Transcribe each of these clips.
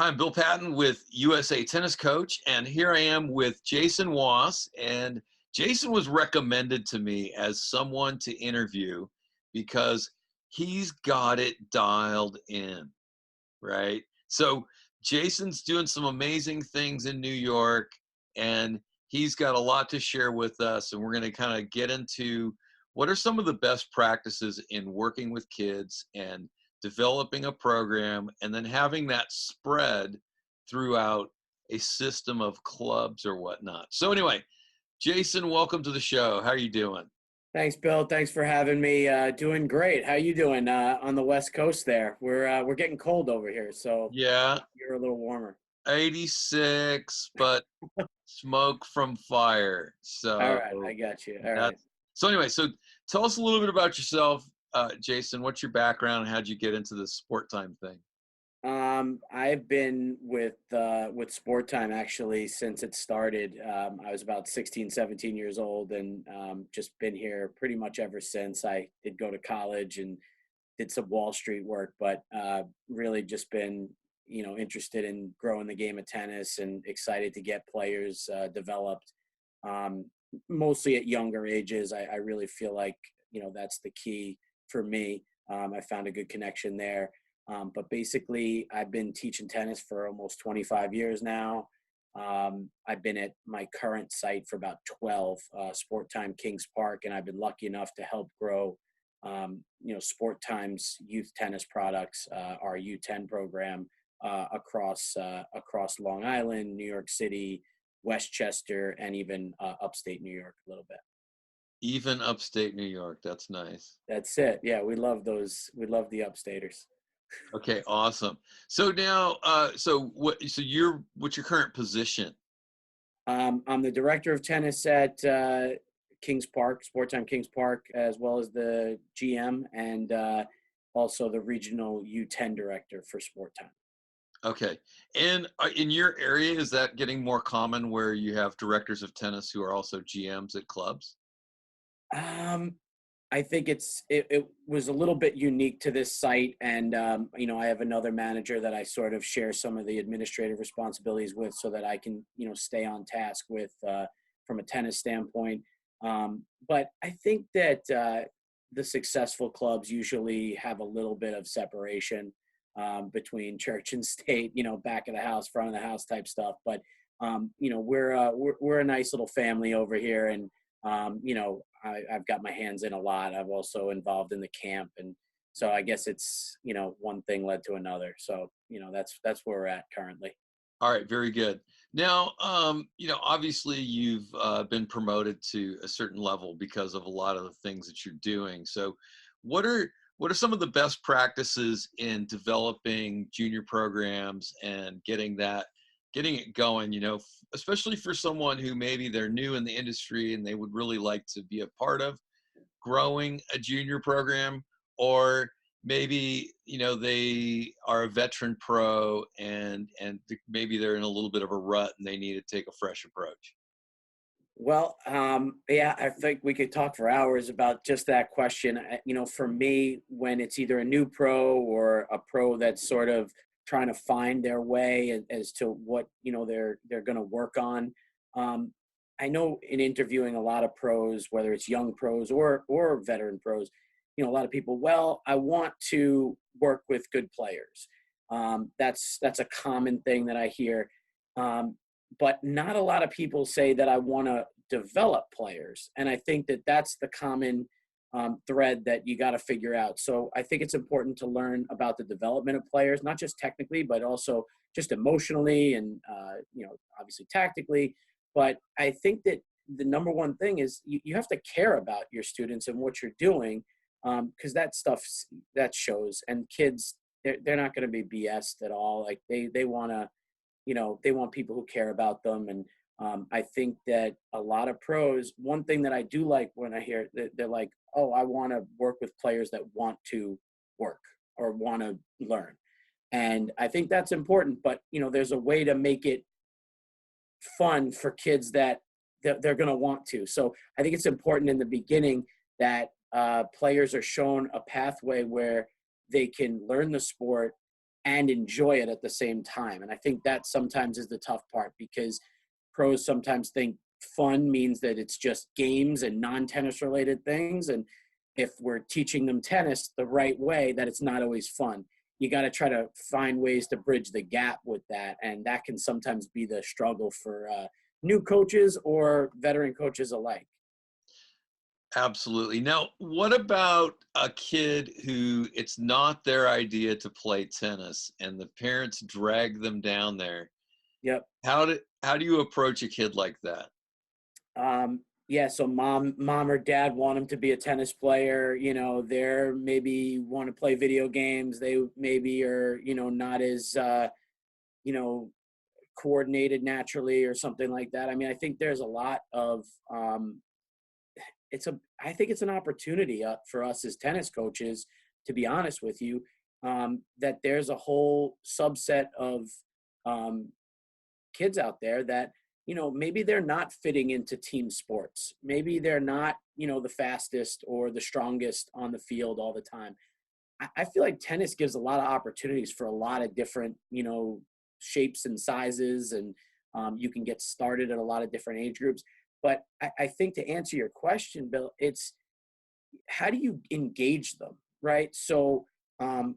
I'm Bill Patton with USA Tennis Coach, and here I am with Jason Wass. And Jason was recommended to me as someone to interview because he's got it dialed in, right? So Jason's doing some amazing things in New York, and he's got a lot to share with us. And we're going to kind of get into what are some of the best practices in working with kids and developing a program, and then having that spread throughout a system of clubs or whatnot. So anyway, Jason, welcome to the show. How are you doing? Thanks, Bill. Thanks for having me. Doing great. How you doing on the West Coast there? We're getting cold over here, so Yeah, you're a little warmer. 86, but smoke from fire. All right, So I got you. All right. that's so anyway, so tell us a little bit about yourself, Jason. What's your background? How'd you get into the sport time thing? I've been with Sport Time actually since it started. I was about 16, 17 years old, and just been here pretty much ever since. I did go to college and did some Wall Street work, but really just been interested in growing the game of tennis and excited to get players developed. Um, Mostly at younger ages. I really feel like that's the key for me. I found a good connection there. But basically, I've been teaching tennis for almost 25 years now. I've been at my current site for about 12, Sport Time Kings Park, and I've been lucky enough to help grow, Sport Time's youth tennis products, our U10 program across Long Island, New York City, Westchester, and even upstate New York a little bit. Even upstate New York. That's nice. That's it. Yeah, we love those. We love the upstaters. Okay, awesome. So now, what's your current position? I'm the director of tennis at Kings Park, Sport Time Kings Park, as well as the GM and also the regional U10 director for Sport Time. Okay. And in your area, is that getting more common where you have directors of tennis who are also GMs at clubs? Um, I think it was a little bit unique to this site, and I have another manager that I sort of share some of the administrative responsibilities with, so that I can stay on task with from a tennis standpoint. But I think that the successful clubs usually have a little bit of separation between church and state, back of the house, front of the house type stuff. But we're a nice little family over here, and I've got my hands in a lot. I've also involved in the camp, and so I guess it's one thing led to another. So that's where we're at currently. All right, very good. Now, obviously you've been promoted to a certain level because of a lot of the things that you're doing. So, what are what are some of the best practices in developing junior programs and getting it going? Especially for someone who maybe they're new in the industry and they would really like to be a part of growing a junior program, or maybe they are a veteran pro and maybe they're in a little bit of a rut and they need to take a fresh approach. Well, yeah, I think we could talk for hours about just that question. For me, when it's either a new pro or a pro that's sort of trying to find their way as to what they're going to work on. Um, I know in interviewing a lot of pros, whether it's young pros or veteran pros, a lot of people. Well, I want to work with good players. That's a common thing that I hear. Um, but not a lot of people say that I want to develop players. And I think that that's the common thread that you got to figure out. So I think it's important to learn about the development of players, not just technically, but also just emotionally and, obviously tactically. But I think that the number one thing is you have to care about your students and what you're doing, because that stuff that shows. And kids, they're not going to be BS'd at all. Like they want to, they want people who care about them. And I think that a lot of pros, one thing that I do like when I hear that they're like, oh, I want to work with players that want to work or want to learn. And I think that's important, but there's a way to make it fun for kids that they're going to want to. So I think it's important in the beginning that players are shown a pathway where they can learn the sport and enjoy it at the same time. And I think that sometimes is the tough part, because pros sometimes think fun means that it's just games and non-tennis related things. And if we're teaching them tennis the right way, that it's not always fun. You got to try to find ways to bridge the gap with that. And that can sometimes be the struggle for new coaches or veteran coaches alike. Absolutely. Now, what about a kid who it's not their idea to play tennis and the parents drag them down there? Yep. How do you approach a kid like that? Yeah, so mom or dad want them to be a tennis player. They're maybe want to play video games. They maybe are, not as, you know, coordinated naturally or something like that. I mean, I think there's a lot of, I think it's an opportunity for us as tennis coaches, to be honest with you, that there's a whole subset of um, kids out there that, maybe they're not fitting into team sports. Maybe they're not, the fastest or the strongest on the field all the time. I feel like tennis gives a lot of opportunities for a lot of different, shapes and sizes, and you can get started at a lot of different age groups. But I think, to answer your question, Bill, it's how do you engage them, right? So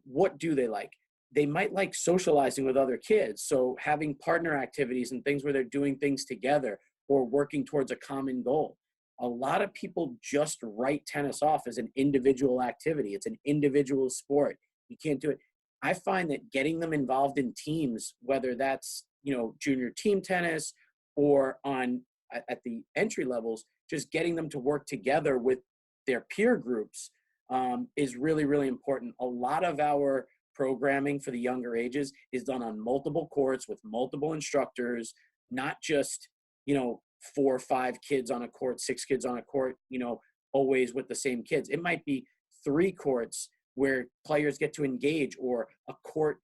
what do they like? They might like socializing with other kids. So having partner activities and things where they're doing things together or working towards a common goal. A lot of people just write tennis off as an individual activity. It's an individual sport. You can't do it. I find that getting them involved in teams, whether that's, junior team tennis or at the entry levels, just getting them to work together with their peer groups is really, really important. A lot of our programming for the younger ages is done on multiple courts with multiple instructors, not just, 4 or 5 kids on a court, 6 kids on a court, always with the same kids. It might be 3 courts where players get to engage, or a court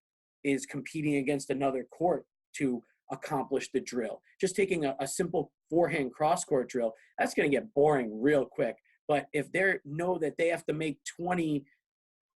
is competing against another court to accomplish the drill. Just taking a simple forehand cross-court drill, that's going to get boring real quick. But if they know that they have to make 20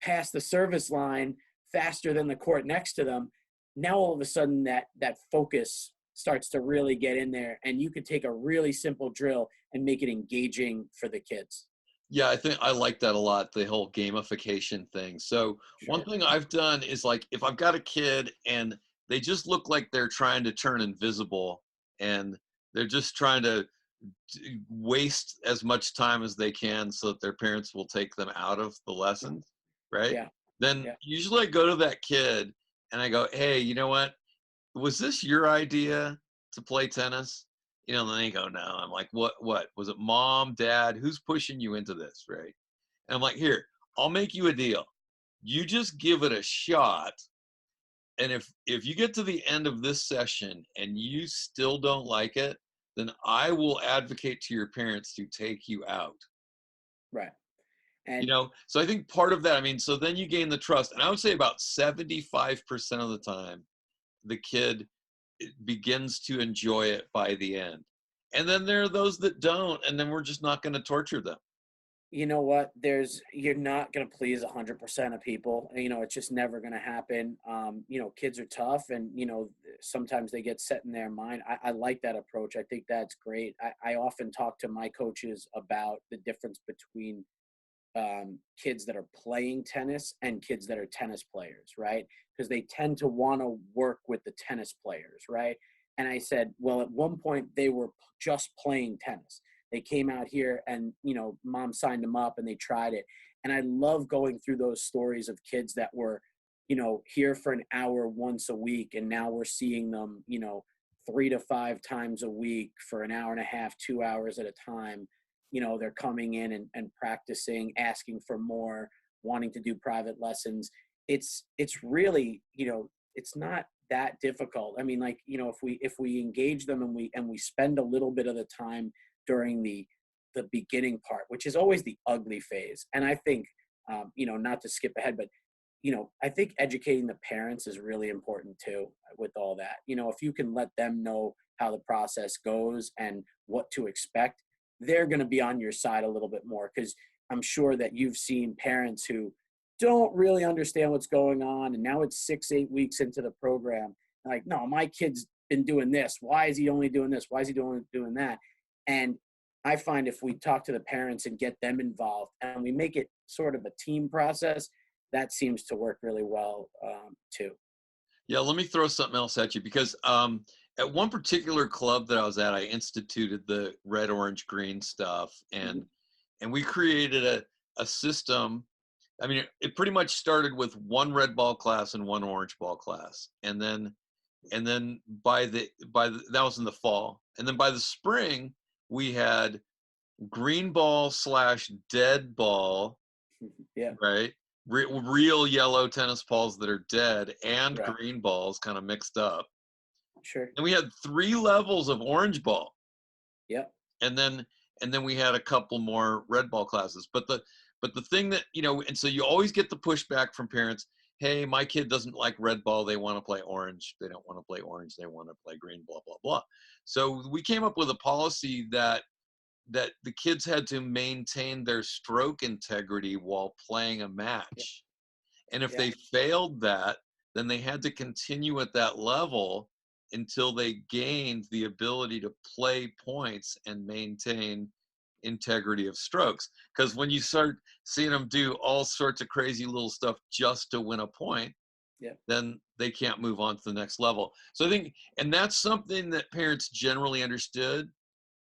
past the service line faster than the court next to them, now all of a sudden that focus starts to really get in there, and you could take a really simple drill and make it engaging for the kids. Yeah, I think I like that a lot, the whole gamification thing. So one Sure. thing I've done is, like, if I've got a kid and they just look like they're trying to turn invisible and they're just trying to waste as much time as they can so that their parents will take them out of the lessons, right? Yeah. Then Yeah. usually I go to that kid and I go, hey, you know what? Was this your idea to play tennis? And then they go, no. I'm like, what was it? Mom, dad, who's pushing you into this, right? And I'm like, here, I'll make you a deal. You just give it a shot, and if you get to the end of this session and you still don't like it, then I will advocate to your parents to take you out. Right. And So I think part of that, I mean, so then you gain the trust, and I would say about 75% of the time the kid begins to enjoy it by the end. And then there are those that don't, and then we're just not going to torture them. you know what? You're not going to please 100% of people. It's just never going to happen. Kids are tough, and, sometimes they get set in their mind. I like that approach. I think that's great. I often talk to my coaches about the difference between kids that are playing tennis and kids that are tennis players, right? Because they tend to want to work with the tennis players, right? And I said, well, at one point they were just playing tennis. They came out here and, mom signed them up and they tried it. And I love going through those stories of kids that were, here for an hour once a week. And now we're seeing them, 3 to 5 times a week for an hour and a half, 2 hours at a time. They're coming in and practicing, asking for more, wanting to do private lessons. It's really, it's not that difficult. I mean, like, if we engage them and we spend a little bit of the time during the beginning part, which is always the ugly phase. And I think, not to skip ahead, but, I think educating the parents is really important too with all that. If you can let them know how the process goes and what to expect, they're going to be on your side a little bit more, because I'm sure that you've seen parents who don't really understand what's going on. And now it's 6, 8 weeks into the program. Like, no, my kid's been doing this. Why is he only doing this? Why is he doing that? And I find if we talk to the parents and get them involved and we make it sort of a team process, that seems to work really well too. Yeah, let me throw something else at you because at one particular club that I was at, I instituted the red, orange, green stuff, and we created a system. I mean, it pretty much started with one red ball class and one orange ball class, and then by the that was in the fall, and then by the spring we had green ball / dead ball, Yeah. right? Real yellow tennis balls that are dead and Right. green balls kind of mixed up. Sure. And we had 3 levels of orange ball. Yep. And then we had a couple more red ball classes. But the thing that, and so you always get the pushback from parents, hey, my kid doesn't like red ball, they want to play orange. They don't want to play orange, they want to play green, blah, blah, blah. So we came up with a policy that the kids had to maintain their stroke integrity while playing a Yeah. match. And if Yeah. they failed that, then they had to continue at that level until they gained the ability to play points and maintain integrity of strokes. Because when you start seeing them do all sorts of crazy little stuff just to win a point, Yeah. then they can't move on to the next level. So I think, and that's something that parents generally understood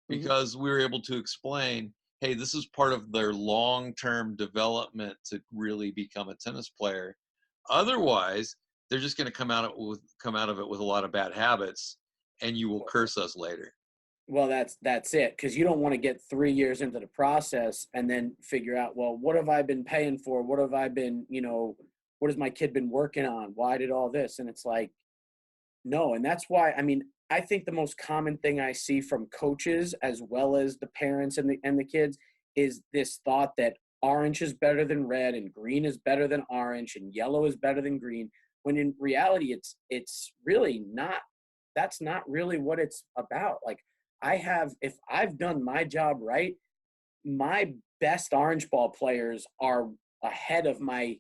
because we were able to explain, hey, this is part of their long-term development to really become a tennis player. Otherwise, they're just going to come out of it with a lot of bad habits, and you will curse us later. Well, that's it, because you don't want to get 3 years into the process and then figure out, well, what have I been paying for? What have I been, what has my kid been working on? Why did all this? And it's like, no. And that's why, I mean, I think the most common thing I see from coaches as well as the parents and the kids is this thought that orange is better than red and green is better than orange and yellow is better than green, when in reality it's really not. That's not really what it's about. Like, if I've done my job right, my best orange ball players are ahead of my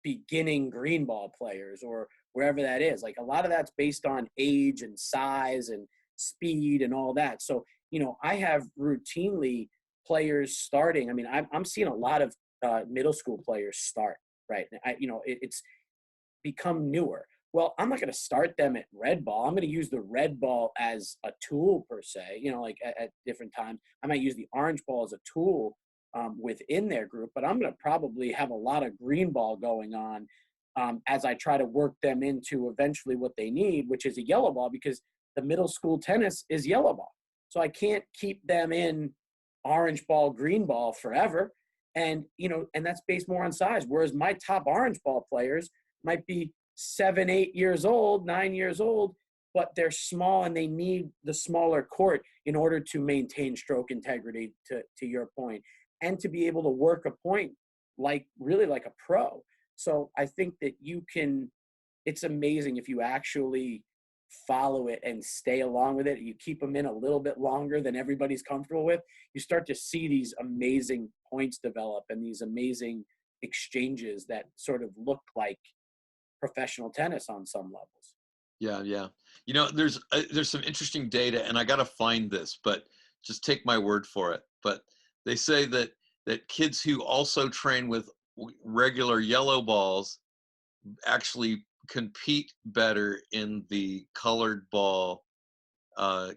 beginning green ball players or wherever that is. Like, a lot of that's based on age and size and speed and all that. So, I have routinely players starting. I mean, I'm seeing a lot of middle school players start, right? It's become newer. Well, I'm not going to start them at red ball. I'm going to use the red ball as a tool per se, like at different times. I might use the orange ball as a tool within their group, but I'm going to probably have a lot of green ball going on as I try to work them into eventually what they need, which is a yellow ball, because the middle school tennis is yellow ball. So I can't keep them in orange ball, green ball forever. And, and that's based more on size. Whereas my top orange ball players might be 7, 8 years old, 9 years old, but they're small and they need the smaller court in order to maintain stroke integrity, to your point, and to be able to work a point really like a pro. So I think that it's amazing if you actually follow it and stay along with it. You keep them in a little bit longer than everybody's comfortable with. You start to see these amazing points develop and these amazing exchanges that sort of look like professional tennis on some levels. Yeah. There's some interesting data, and I got to find this, but just take my word for it. But they say that kids who also train with regular yellow balls actually compete better in the colored ball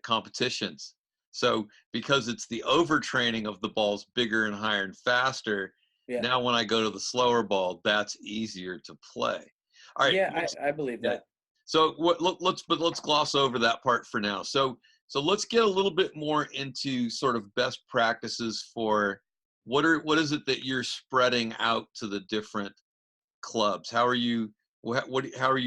competitions. So because it's the overtraining of the balls bigger and higher and faster, now when I go to the slower ball, that's easier to play. All right. Yeah, I believe that. So let's gloss over that part for now. So let's get a little bit more into sort of best practices for what is it that you're spreading out to the different clubs? How are you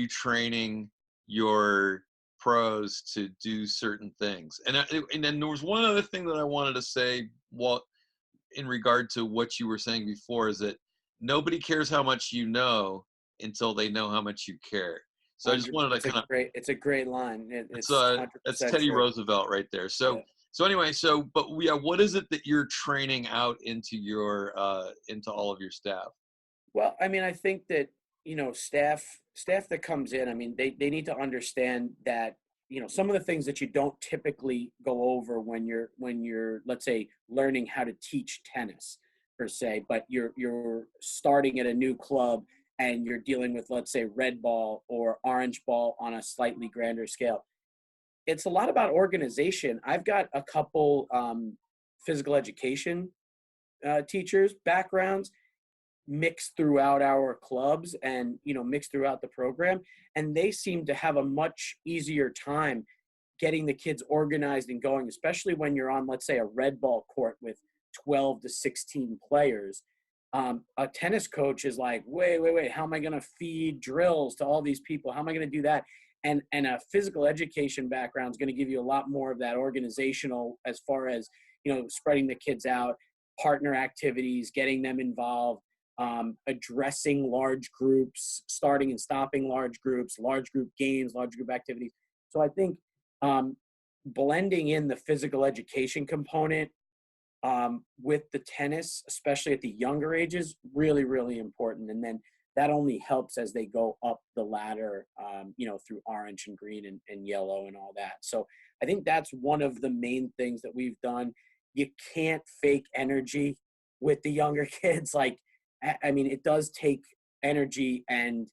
training your pros to do certain things? And then there was one other thing that I wanted to say, in regard to what you were saying before, is that nobody cares how much you know until they know how much you care. So I just wanted to it's a great line. It's that's Teddy Roosevelt right there. So anyway, what is it that you're training out into your into all of your staff? Well, I mean, I think that, staff that comes in, I mean, they need to understand that, some of the things that you don't typically go over when you're, let's say, learning how to teach tennis per se, but you're starting at a new club and you're dealing with, let's say, red ball or orange ball on a slightly grander scale. It's a lot about organization. I've got a couple physical education teachers backgrounds mixed throughout our clubs and mixed throughout the program, and they seem to have a much easier time getting the kids organized and going, especially when you're on, let's say, a red ball court with 12 to 16 players. A tennis coach is like, wait, how am I going to feed drills to all these people? How am I going to do that? And a physical education background is going to give you a lot more of that organizational, as far as spreading the kids out, partner activities, getting them involved, addressing large groups, starting and stopping large groups, large group games, large group activities. So I think blending in the physical education component with the tennis, especially at the younger ages, really, really important. And then that only helps as they go up the ladder, through orange and green and yellow and all that. So I think that's one of the main things that we've done. You can't fake energy with the younger kids. Like, I mean, it does take energy and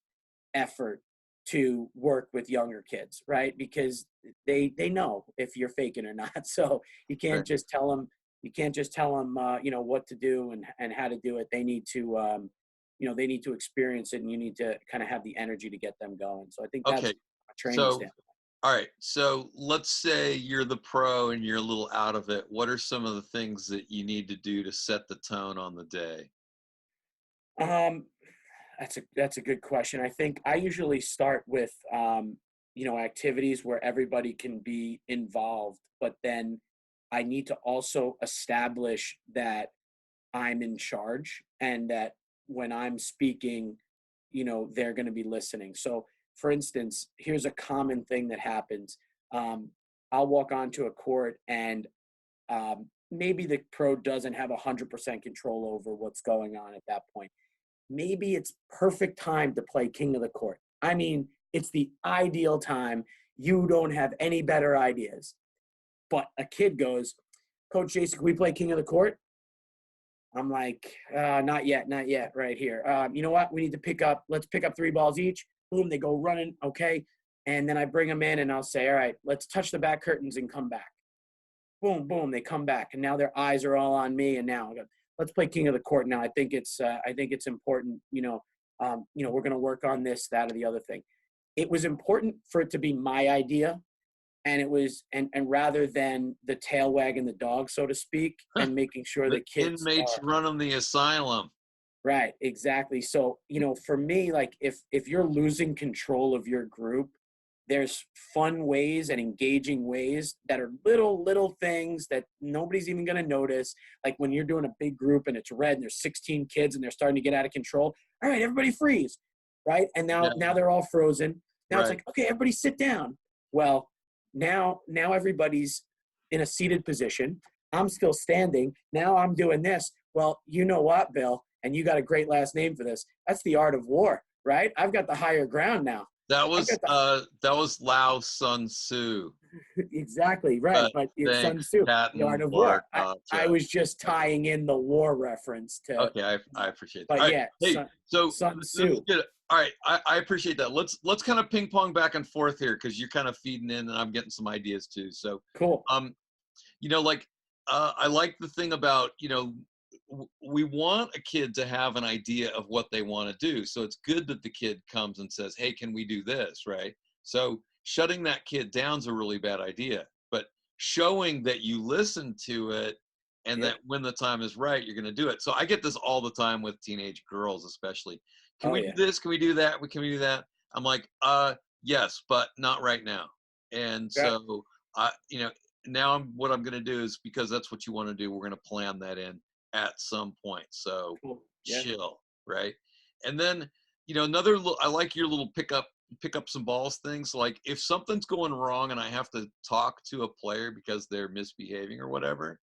effort to work with younger kids, right? Because they know if you're faking or not. So you can't Right. just tell them, what to do and how to do it. They need to, they need to experience it, and you need to kind of have the energy to get them going. So I think that's Okay. a training So, standpoint. all right. So let's say you're the pro and you're a little out of it. What are some of the things that you need to do to set the tone on the day? Um, that's a good question. I think I usually start with activities where everybody can be involved, but then I need to also establish that I'm in charge and that when I'm speaking, they're going to be listening. So, for instance, here's a common thing that happens. Um, I'll walk onto a court and maybe the pro doesn't have 100% control over what's going on at that point. Maybe it's perfect time to play king of the court. I mean, it's the ideal time. You don't have any better ideas. But a kid goes, Coach Jason, can we play king of the court? I'm like, not yet, right here. You know what? We need to let's pick up 3 balls each. Boom, they go running. Okay. And then I bring them in and I'll say, all right, let's touch the back curtains and come back. Boom, boom, they come back. And now their eyes are all on me. And now I go, let's play king of the court. Now I think it's important, we're going to work on this, that, or the other thing. It was important for it to be my idea. And it was, and rather than the tail wagging the dog, so to speak, and making sure The the kids inmates are running the asylum. right. Exactly. So, for me, like if you're losing control of your group, there's fun ways and engaging ways that are little things that nobody's even going to notice. Like when you're doing a big group and it's red and there's 16 kids and they're starting to get out of control. All right, everybody freeze. Right. And Yeah. now they're all frozen. Now it's Right. like, okay, everybody sit down. Well, now everybody's in a seated position. I'm still standing. Now I'm doing this. Well, you know what, Bill? And you got a great last name for this. That's the art of war, right? I've got the higher ground now. That I've was got the Lao Sun Tzu. exactly right, But but it's Sun thanks, Tzu, the art Patton, of for war. I was just tying in the war reference to, okay, I appreciate that. but All right, yeah, hey, so Sun this is Tzu. good. All right, I appreciate that. Let's kind of ping pong back and forth here because you're kind of feeding in and I'm getting some ideas too. So, Cool. um, like I like the thing about we want a kid to have an idea of what they want to do. So it's good that the kid comes and says, "Hey, can we do this?" Right? So shutting that kid down is a really bad idea. But showing that you listen to it and Yeah. that when the time is right, you're going to do it. So I get this all the time with teenage girls, especially. Can Oh we do yeah. this? Can we do that? Can we do that? I'm like, yes, but not right now. And Right. so I, now what I'm going to do is because that's what you want to do. We're going to plan that in at some point. So Cool. Yeah. chill, right? And then, I like your little pick up some balls things. Like if something's going wrong and I have to talk to a player because they're misbehaving or whatever,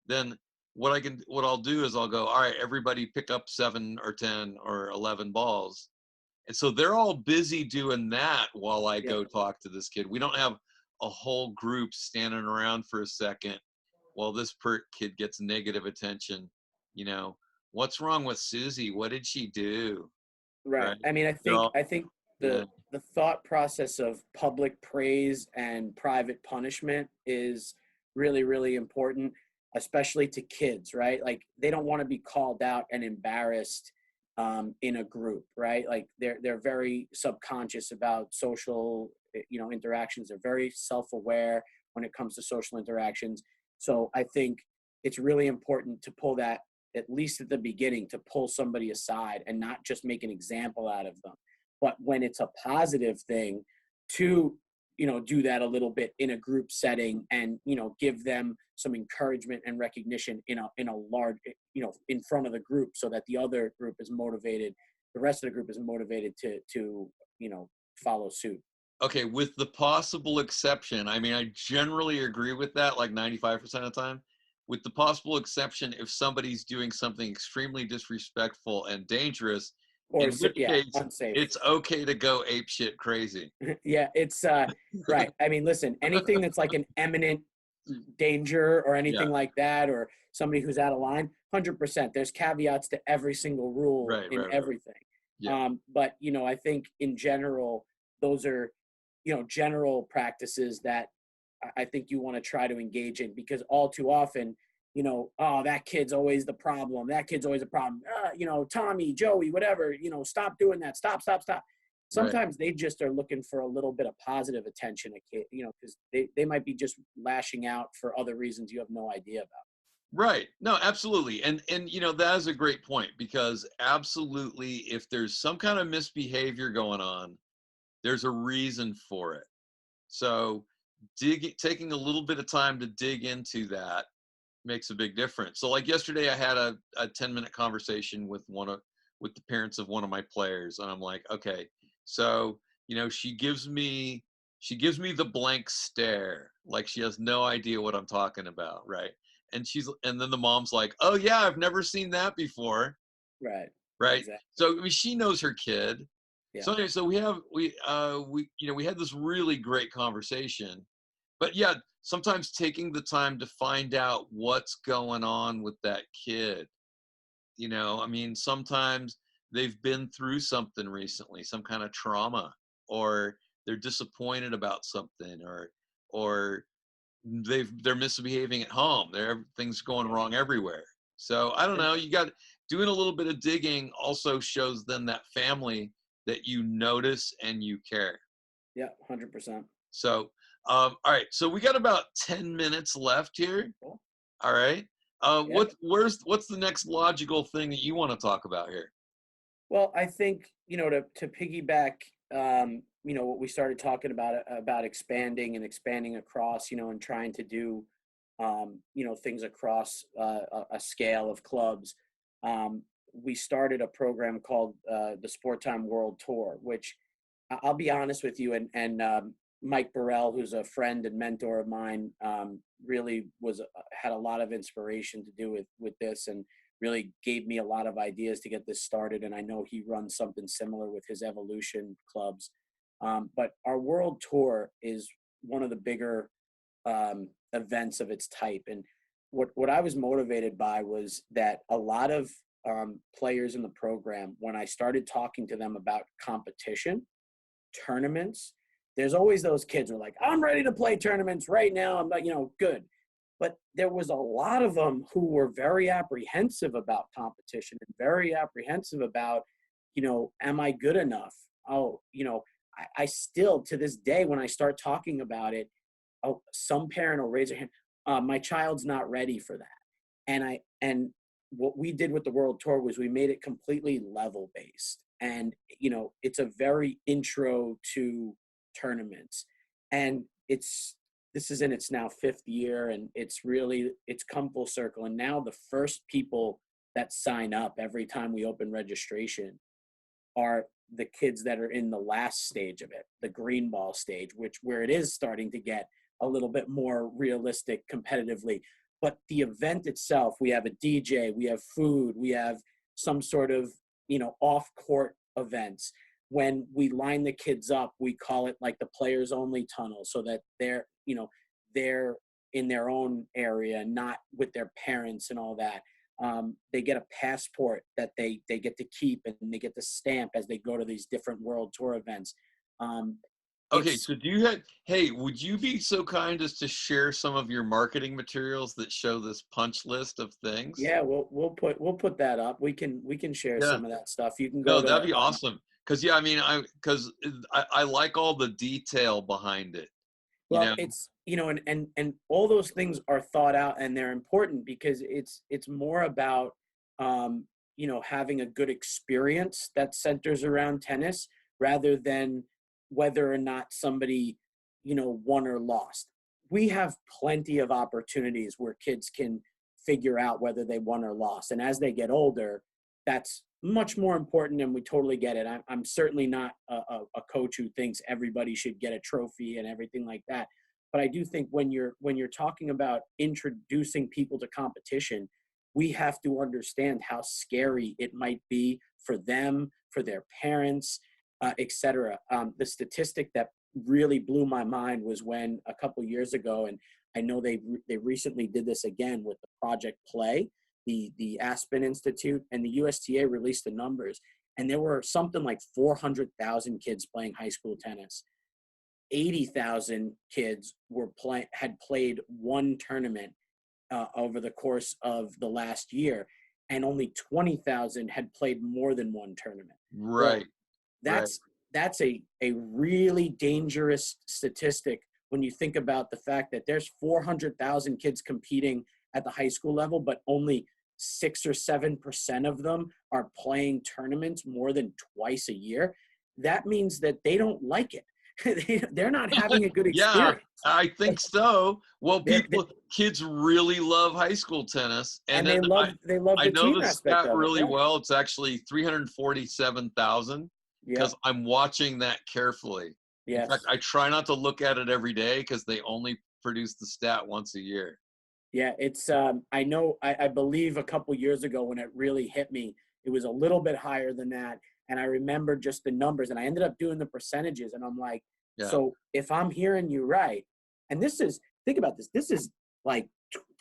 then what I'll do is I'll go, all right, everybody pick up 7 or 10 or 11 balls. And so they're all busy doing that while I Yeah. go talk to this kid. We don't have a whole group standing around for a second while this kid gets negative attention. You know, what's wrong with Susie? What did she do? Right. Right? I mean, They're all, I think yeah, the thought process of public praise and private punishment is really, really important, especially to kids, right? Like they don't want to be called out and embarrassed in a group, right? Like they're very subconscious about social, interactions. They're very self-aware when it comes to social interactions. So I think it's really important to pull that, at least at the beginning, to pull somebody aside and not just make an example out of them. But when it's a positive thing, to do that a little bit in a group setting, and give them some encouragement and recognition in a large, in front of the group, so that the other group is motivated, the rest of the group is motivated to follow suit. okay, with the possible exception, I mean, I generally agree with that, like 95% of the time. With the possible exception, if somebody's doing something extremely disrespectful and dangerous, Or in which yeah, case unsafe. it's okay to go ape shit crazy. Yeah, it's right. I mean, listen, anything that's like an imminent danger or Yeah, anything like that, or somebody who's out of line, 100%. There's caveats to every single rule right, in right, right. everything. Yeah, But I think in general, those are general practices that I think you want to try to engage in, because all too often, oh, that kid's always the problem. That kid's always a problem. Tommy, Joey, whatever. Stop doing that. Stop, stop, stop. right. Sometimes they just are looking for a little bit of positive attention, because they might be just lashing out for other reasons you have no idea about. Right. No, absolutely. And that is a great point, because absolutely, if there's some kind of misbehavior going on, there's a reason for it. So taking a little bit of time to dig into that makes a big difference. So like yesterday I had a 10-minute conversation with with the parents of one of my players, and I'm like, okay, so she gives me the blank stare, like she has no idea what I'm talking about, right? And then the mom's like, oh yeah, I've never seen that before, Right. right? Exactly. So I mean, she knows her kid. Yeah. So anyway, so we had this really great conversation. But yeah, sometimes taking the time to find out what's going on with that kid. I mean, sometimes they've been through something recently, some kind of trauma, or they're disappointed about something, or they're misbehaving at home. Things going Yeah. wrong everywhere. So I don't And know. You got doing a little bit of digging also shows them that family that you notice and you care. yeah, 100%. So, all right. So we got about 10 minutes left here. Cool. All right. Yeah. What's the next logical thing that you want to talk about here? Well, I think, to piggyback, what we started talking about expanding across, and trying to do, things across a scale of clubs. We started a program called the SPORTIME World Tour, which I'll be honest with you, and Mike Burrell, who's a friend and mentor of mine, really had a lot of inspiration to do with this, and really gave me a lot of ideas to get this started. And I know he runs something similar with his Evolution clubs. But our world tour is one of the bigger events of its type. And what I was motivated by was that a lot of players in the program, when I started talking to them about competition, tournaments, there's always those kids who are like, I'm ready to play tournaments right now. I'm like, good. But there was a lot of them who were very apprehensive about competition and very apprehensive about, am I good enough? Oh, I still, to this day, when I start talking about it, oh, some parent will raise their hand. My child's not ready for that. And what we did with the World Tour was we made it completely level based. And, it's a very intro to tournaments. And this is in its now 5th year, and it's come full circle. And now the first people that sign up every time we open registration are the kids that are in the last stage of it, the green ball stage, where it is starting to get a little bit more realistic competitively. but the event itself, we have a DJ, we have food, we have some sort of, off court events. When we line the kids up, we call it like the players only tunnel, so that they're in their own area, not with their parents and all that. They get a passport that they get to keep, and they get to stamp as they go to these different world tour events. Okay, so hey, would you be so kind as to share some of your marketing materials that show this punch list of things? Yeah, we'll put that up. We can share Yeah. some of that stuff. You can go No, to that'd be awesome. Because yeah, I mean, I like all the detail behind it. You well, know, it's and all those things are thought out, and they're important because it's more about having a good experience that centers around tennis rather than whether or not somebody won or lost. We have plenty of opportunities where kids can figure out whether they won or lost, and as they get older, that's much more important, and we totally get it. I'm certainly not a coach who thinks everybody should get a trophy and everything like that, but I do think when you're talking about introducing people to competition, we have to understand how scary it might be for them, for their parents, etc. The statistic that really blew my mind was when a couple years ago, and I know they recently did this again with the Project Play, the Aspen Institute, and the USTA released the numbers, and there were something like 400,000 kids playing high school tennis. 80,000 kids had played one tournament over the course of the last year, and only 20,000 had played more than one tournament. right, right. That's a really dangerous statistic when you think about the fact that there's 400,000 kids competing at the high school level, but only 6 or 7% of them are playing tournaments more than twice a year. That means that they don't like it. They're not having a good Yeah, experience. I think so. Well, They're, kids really love high school tennis, and and then they love I the know team the aspect stat of it. really Yeah. well. It's actually 347,000 Yeah. because I'm watching that carefully. In fact, Yes. I try not to look at it every day because they only produce the stat once a year. Yeah. It's I know I believe a couple years ago when it really hit me, it was a little bit higher than that. And I remember just the numbers, and I ended up doing the percentages, and I'm like, Yeah, so if I'm hearing you right, and think about this, this is like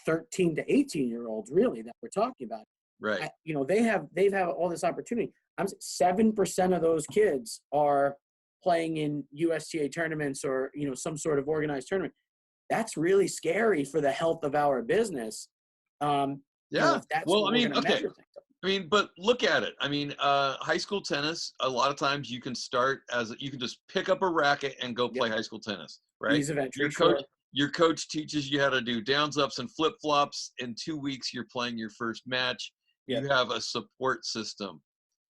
13 to 18-year-olds really that we're talking about. right. They've had all this opportunity. 7% of those kids are playing in USTA tournaments or some sort of organized tournament. That's really scary for the health of our business. Yeah. If that's Well, what I we're mean, going to okay. measure things on. I mean, but look at it. I mean, high school tennis, a lot of times you can you can just pick up a racket and go Yep. play high school tennis, right? Ease of entry, Your coach, sure. your coach teaches you how to do downs, ups, and flip flops. In 2 weeks, you're playing your first match. Yep. You have a support system.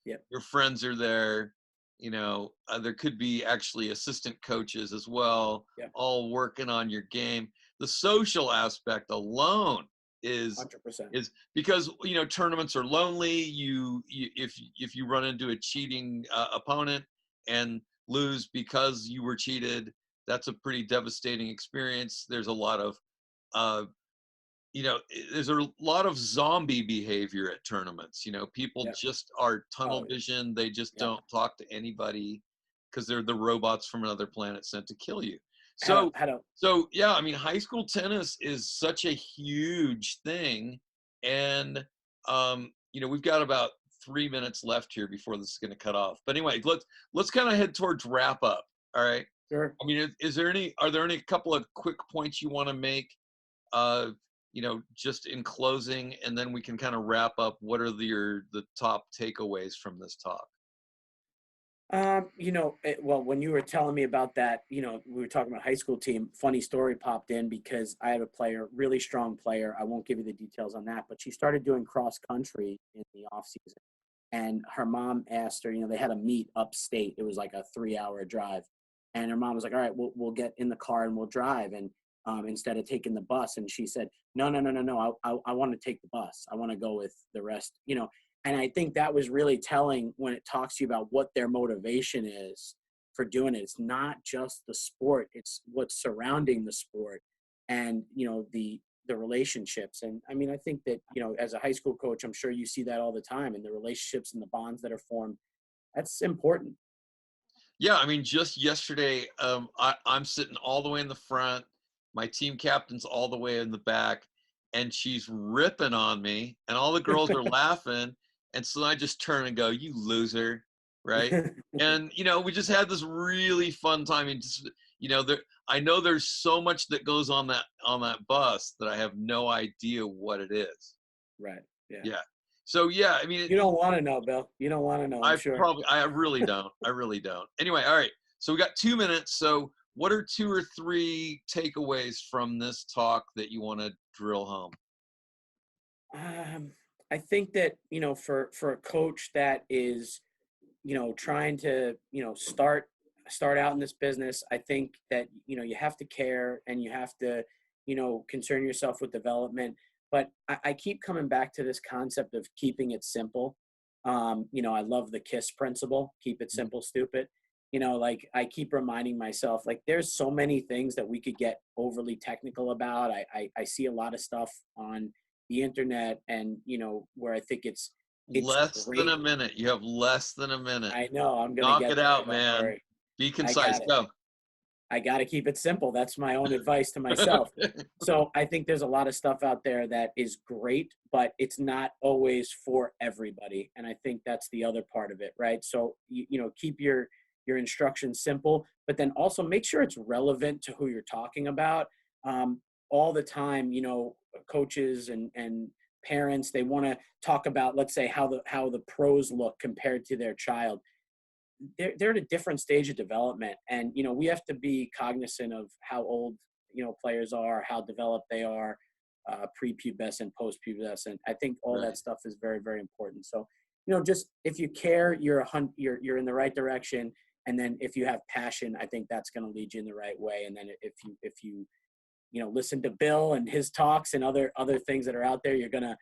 Yep. Your friends are there. There could be actually assistant coaches as well, Yep. all working on your game. The social aspect alone is 100%. because tournaments are lonely. If you run into a cheating opponent and lose because you were cheated, that's a pretty devastating experience. There's a lot of there's a lot of zombie behavior at tournaments. People Yep. just are tunnel Oh, yeah. vision. They just Yep. don't talk to anybody because they're the robots from another planet sent to kill you. Had So, a so yeah, I mean, high school tennis is such a huge thing, and we've got about 3 minutes left here before this is going to cut off. But anyway, let's kind of head towards wrap up. All right. Sure. I mean, are there any couple of quick points you want to make? Just in closing, and then we can kind of wrap up. What are the top takeaways from this talk? Well, when you were telling me about that, we were talking about high school team. Funny story popped in because I have a player, really strong player. I won't give you the details on that, but she started doing cross country in the off season, and her mom asked her. They had a meet upstate. It was like a 3-hour drive, and her mom was like, "All right, we'll get in the car and we'll drive." And instead of taking the bus, and she said, "No, no, no, no, no. I want to take the bus. I want to go with the rest." And I think that was really telling when it talks to you about what their motivation is for doing it. It's not just the sport, it's what's surrounding the sport. And, the the relationships. And I mean, I think that, as a high school coach, I'm sure you see that all the time, and the relationships and the bonds that are formed. That's important. Yeah, I mean, just yesterday, I'm sitting all the way in the front. My team captain's all the way in the back, and she's ripping on me, and all the girls are laughing. And so I just turn and go, "You loser," right? And we just had this really fun time. And just there, I know there's so much that goes on that bus that I have no idea what it is. Right. Yeah. Yeah. So yeah, I mean, You don't want to know, Bill. You don't want to know, I'm sure. I really don't. I really don't. Anyway, all right. So we got 2 minutes. So what are 2 or 3 takeaways from this talk that you want to drill home? I think that, for a coach that is, trying to, start out in this business, I think that, you have to care, and you have to, concern yourself with development. But I keep coming back to this concept of keeping it simple. I love the KISS principle, keep it simple, stupid. Like, I keep reminding myself, like, there's so many things that we could get overly technical about. I see a lot of stuff on the internet, and, where I think it's Less than great. a minute. You have less than a minute. I know I'm going to Knock get it there. out, Don't man. worry. Be I concise. got it. Go. I got to keep it simple. That's my own advice to myself. So I think there's a lot of stuff out there that is great, but it's not always for everybody. And I think that's the other part of it, right? So, keep your instructions simple, but then also make sure it's relevant to who you're talking about. All the time, coaches and parents, they want to talk about, let's say, how the pros look compared to their child. They're at a different stage of development, and we have to be cognizant of how old players are, how developed they are, prepubescent, postpubescent. I think all Right. that stuff is very, very important. So just if you care, you're in the right direction, and then if you have passion, I think that's going to lead you in the right way. And then if you listen to Bill and his talks and other things that are out there, you're gonna